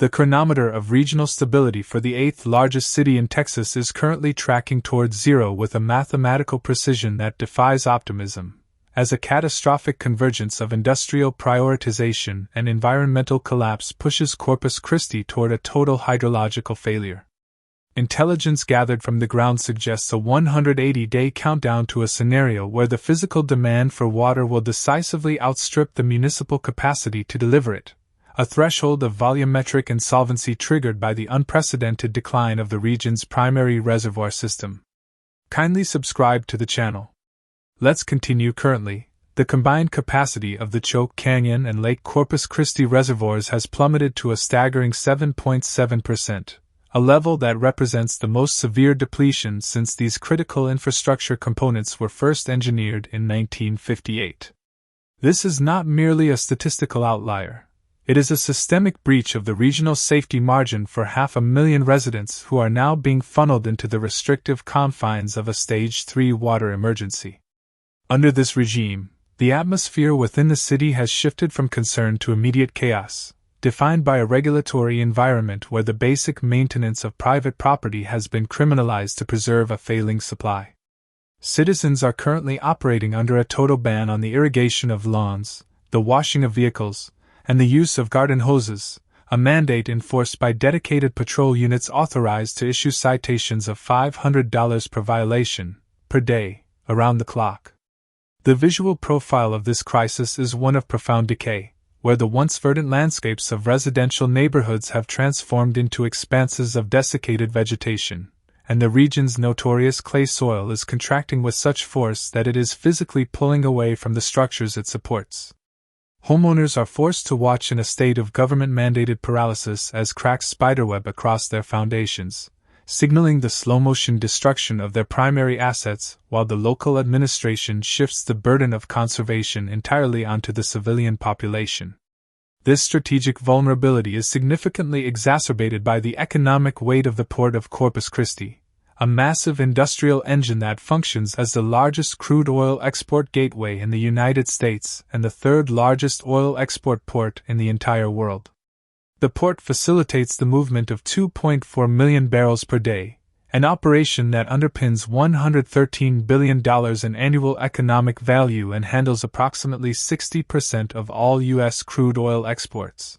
The chronometer of regional stability for the eighth largest city in Texas is currently tracking towards zero with a mathematical precision that defies optimism, as a catastrophic convergence of industrial prioritization and environmental collapse pushes Corpus Christi toward a total hydrological failure. Intelligence gathered from the ground suggests a 180-day countdown to a scenario where the physical demand for water will decisively outstrip the municipal capacity to deliver it, a threshold of volumetric insolvency triggered by the unprecedented decline of the region's primary reservoir system. Kindly subscribe to the channel. Let's continue. Currently, the combined capacity of the Choke Canyon and Lake Corpus Christi reservoirs has plummeted to a staggering 7.7%, a level that represents the most severe depletion since these critical infrastructure components were first engineered in 1958. This is not merely a statistical outlier. It is a systemic breach of the regional safety margin for 500,000 residents who are now being funneled into the restrictive confines of a Stage 3 water emergency. Under this regime, the atmosphere within the city has shifted from concern to immediate chaos, defined by a regulatory environment where the basic maintenance of private property has been criminalized to preserve a failing supply. Citizens are currently operating under a total ban on the irrigation of lawns, the washing of vehicles, and the use of garden hoses, a mandate enforced by dedicated patrol units authorized to issue citations of $500 per violation, per day, around the clock. The visual profile of this crisis is one of profound decay, where the once verdant landscapes of residential neighborhoods have transformed into expanses of desiccated vegetation, and the region's notorious clay soil is contracting with such force that it is physically pulling away from the structures it supports. Homeowners are forced to watch in a state of government-mandated paralysis as cracks spiderweb across their foundations, signaling the slow-motion destruction of their primary assets, while the local administration shifts the burden of conservation entirely onto the civilian population. This strategic vulnerability is significantly exacerbated by the economic weight of the port of Corpus Christi, a massive industrial engine that functions as the largest crude oil export gateway in the United States and the third largest oil export port in the entire world. The port facilitates the movement of 2.4 million barrels per day, an operation that underpins $113 billion in annual economic value and handles approximately 60% of all U.S. crude oil exports.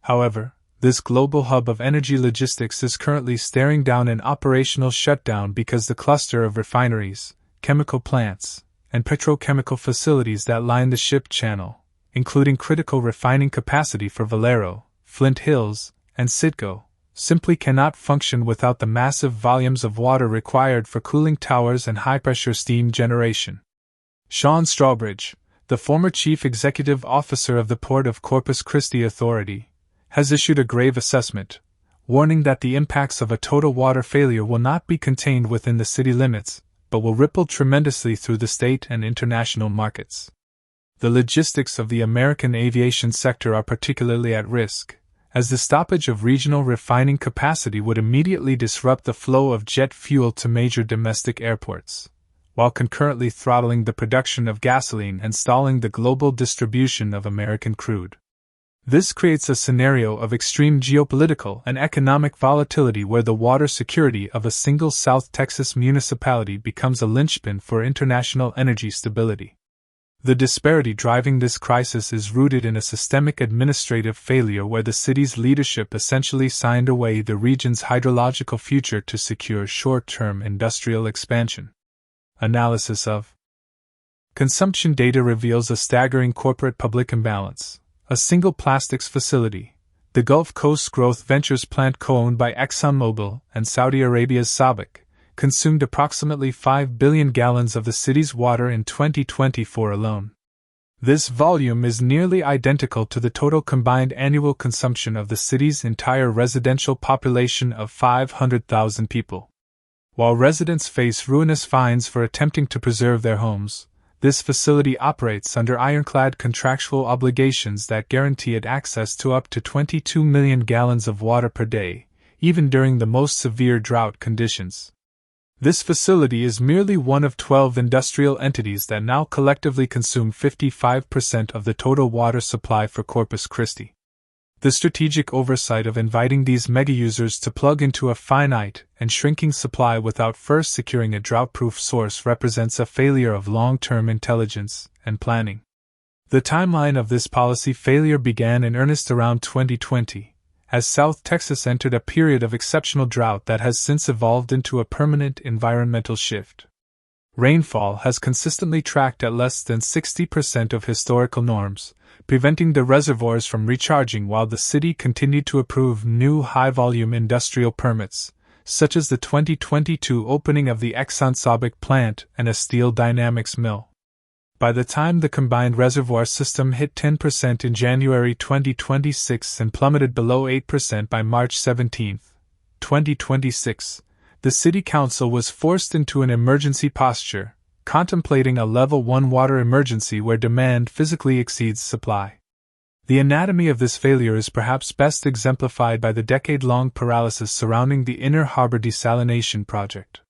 However, this global hub of energy logistics is currently staring down an operational shutdown because the cluster of refineries, chemical plants, and petrochemical facilities that line the ship channel, including critical refining capacity for Valero, Flint Hills, and Citgo, simply cannot function without the massive volumes of water required for cooling towers and high-pressure steam generation. Sean Strawbridge, the former chief executive officer of the Port of Corpus Christi Authority, has issued a grave assessment, warning that the impacts of a total water failure will not be contained within the city limits, but will ripple tremendously through the state and international markets. The logistics of the American aviation sector are particularly at risk, as the stoppage of regional refining capacity would immediately disrupt the flow of jet fuel to major domestic airports, while concurrently throttling the production of gasoline and stalling the global distribution of American crude. This creates a scenario of extreme geopolitical and economic volatility where the water security of a single South Texas municipality becomes a linchpin for international energy stability. The disparity driving this crisis is rooted in a systemic administrative failure where the city's leadership essentially signed away the region's hydrological future to secure short-term industrial expansion. Analysis of consumption data reveals a staggering corporate-public imbalance. A single plastics facility, the Gulf Coast Growth Ventures plant co-owned by ExxonMobil and Saudi Arabia's SABIC, consumed approximately 5 billion gallons of the city's water in 2024 alone. This volume is nearly identical to the total combined annual consumption of the city's entire residential population of 500,000 people. While residents face ruinous fines for attempting to preserve their homes, this facility operates under ironclad contractual obligations that guarantee it access to up to 22 million gallons of water per day, even during the most severe drought conditions. This facility is merely one of 12 industrial entities that now collectively consume 55% of the total water supply for Corpus Christi. The strategic oversight of inviting these mega-users to plug into a finite and shrinking supply without first securing a drought-proof source represents a failure of long-term intelligence and planning. The timeline of this policy failure began in earnest around 2020, as South Texas entered a period of exceptional drought that has since evolved into a permanent environmental shift. Rainfall has consistently tracked at less than 60% of historical norms, preventing the reservoirs from recharging while the city continued to approve new high-volume industrial permits, such as the 2022 opening of the ExxonMobil plant and a steel dynamics mill. By the time the combined reservoir system hit 10% in January 2026 and plummeted below 8% by March 17, 2026, the City Council was forced into an emergency posture, contemplating a Level 1 water emergency where demand physically exceeds supply. The anatomy of this failure is perhaps best exemplified by the decade-long paralysis surrounding the Inner Harbor Desalination Project.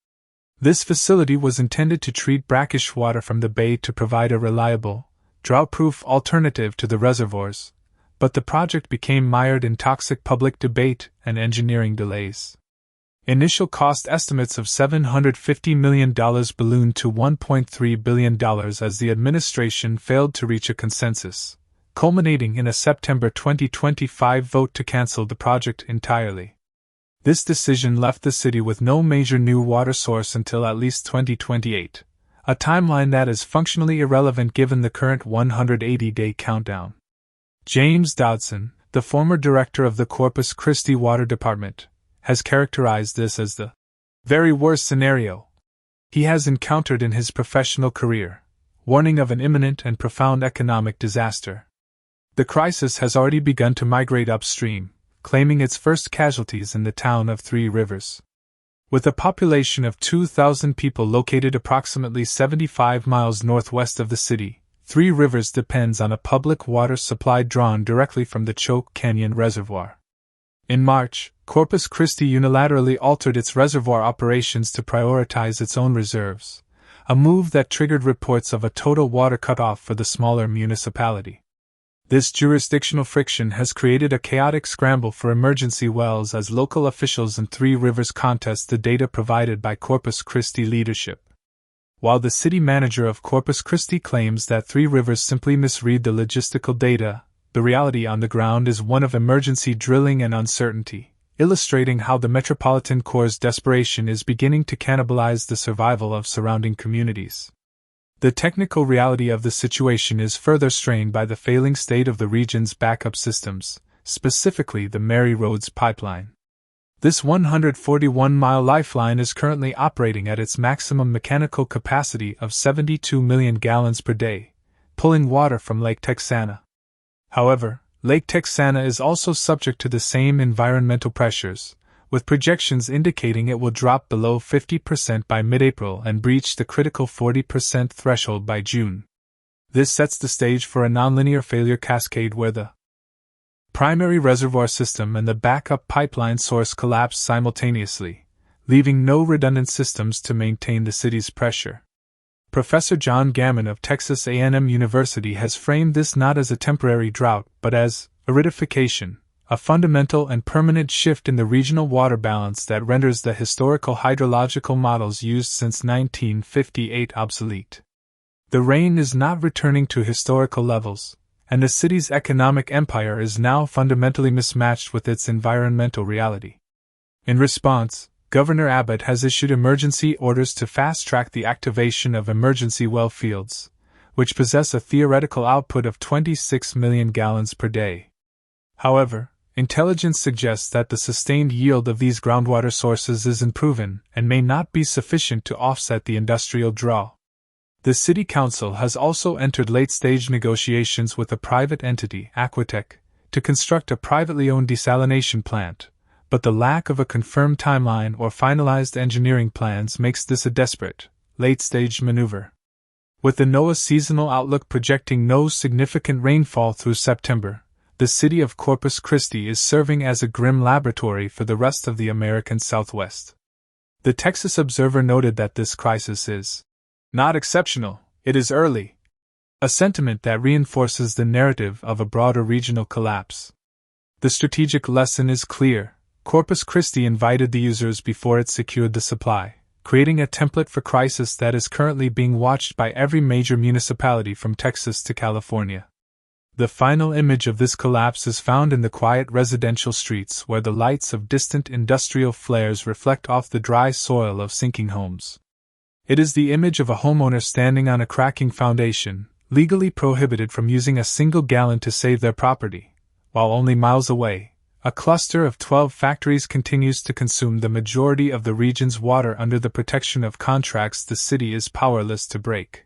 This facility was intended to treat brackish water from the bay to provide a reliable, drought-proof alternative to the reservoirs, but the project became mired in toxic public debate and engineering delays. Initial cost estimates of $750 million ballooned to $1.3 billion as the administration failed to reach a consensus, culminating in a September 2025 vote to cancel the project entirely. This decision left the city with no major new water source until at least 2028, a timeline that is functionally irrelevant given the current 180-day countdown. James Dodson, the former director of the Corpus Christi Water Department, has characterized this as the very worst scenario he has encountered in his professional career, warning of an imminent and profound economic disaster. The crisis has already begun to migrate upstream, claiming its first casualties in the town of Three Rivers. With a population of 2,000 people located approximately 75 miles northwest of the city, Three Rivers depends on a public water supply drawn directly from the Choke Canyon Reservoir. In March, Corpus Christi unilaterally altered its reservoir operations to prioritize its own reserves, a move that triggered reports of a total water cutoff for the smaller municipality. This jurisdictional friction has created a chaotic scramble for emergency wells as local officials in Three Rivers contest the data provided by Corpus Christi leadership. While the city manager of Corpus Christi claims that Three Rivers simply misread the logistical data, the reality on the ground is one of emergency drilling and uncertainty, illustrating how the Metropolitan Corps' desperation is beginning to cannibalize the survival of surrounding communities. The technical reality of the situation is further strained by the failing state of the region's backup systems, specifically the Mary Roads pipeline. This 141-mile lifeline is currently operating at its maximum mechanical capacity of 72 million gallons per day, pulling water from Lake Texana. However, Lake Texana is also subject to the same environmental pressures, with projections indicating it will drop below 50% by mid-April and breach the critical 40% threshold by June. This sets the stage for a nonlinear failure cascade where the primary reservoir system and the backup pipeline source collapse simultaneously, leaving no redundant systems to maintain the city's pressure. Professor John Gammon of Texas A&M University has framed this not as a temporary drought but as aridification, a fundamental and permanent shift in the regional water balance that renders the historical hydrological models used since 1958 obsolete. The rain is not returning to historical levels, and the city's economic empire is now fundamentally mismatched with its environmental reality. In response, Governor Abbott has issued emergency orders to fast-track the activation of emergency well fields, which possess a theoretical output of 26 million gallons per day. However, intelligence suggests that the sustained yield of these groundwater sources is unproven and may not be sufficient to offset the industrial draw. The City Council has also entered late-stage negotiations with a private entity, Aquatech, to construct a privately owned desalination plant, but the lack of a confirmed timeline or finalized engineering plans makes this a desperate, late-stage maneuver. With the NOAA seasonal outlook projecting no significant rainfall through September, the city of Corpus Christi is serving as a grim laboratory for the rest of the American Southwest. The Texas Observer noted that this crisis is not exceptional, it is early, a sentiment that reinforces the narrative of a broader regional collapse. The strategic lesson is clear. Corpus Christi invited the users before it secured the supply, creating a template for crisis that is currently being watched by every major municipality from Texas to California. The final image of this collapse is found in the quiet residential streets where the lights of distant industrial flares reflect off the dry soil of sinking homes. It is the image of a homeowner standing on a cracking foundation, legally prohibited from using a single gallon to save their property, while only miles away, a cluster of 12 factories continues to consume the majority of the region's water under the protection of contracts the city is powerless to break.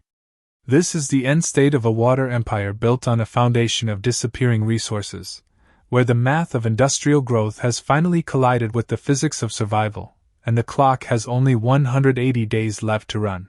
This is the end state of a water empire built on a foundation of disappearing resources, where the math of industrial growth has finally collided with the physics of survival, and the clock has only 180 days left to run.